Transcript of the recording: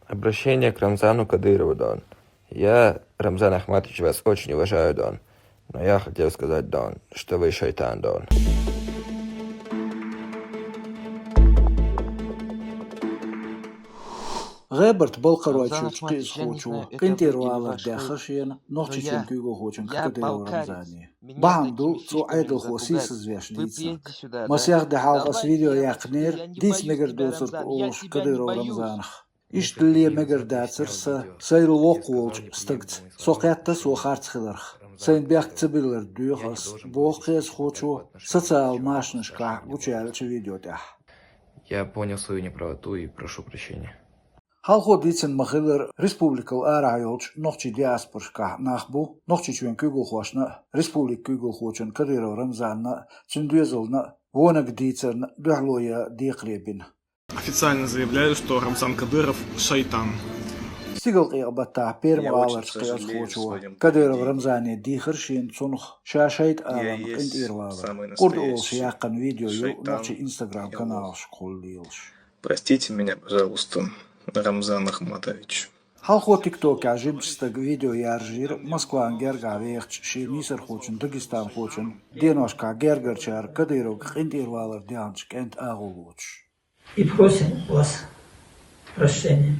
Обращение к Рамзану Кадырову, Дон. Я, Рамзан Ахматович, вас очень уважаю, Дон. Но я хотел сказать, Дон, что вы шайтан, Дон. غابرت بالقرواتشو تقيز خوتشو كنتي روالر داخشين نوتشي تشنكيغو خوتشن كديرو رمزاني باندو تو عيدل خوسيس زويش نيتساك مسيخ دي حالقس فيديو يقنير ديس مگر دوسر اوش كديرو رمزانخ إيش اللي مگر داتسر سيرو وقولش استقت سوقياتا سو خارت خدرخ سين بيخ تبيلر دوخس بوخيز خوتشو социал машнышка учалче видео тях. Я понял свою неправоту и прошу прощения. Halgo ditsen magiller Republikal Arayolch nochtje diasporska nachbo nochtje chwen kugelgosna Republik kugelgochen kadiro Рамзана цендуезолна вонак дитсен дуhlоя диqlebin. Официально заявляю, что Рамзан Кадыров шайтан. Стигал qiyabata пермаларс qiyas khochwa kadiro Рамзане дихершин цунх шашайт алам интирвала. Курдул шяқан видео ю ночи Instagram канал школлилш. Простите меня, пожалуйста, Рамзан Ахматович. Halko TikTok ajimstag video yarjir Moskvan gerga vecht shi misar khochen Dagestan khochen denoshka gergerchar Кадыров интервалар дианч кент агулуч. И просим вас прощения.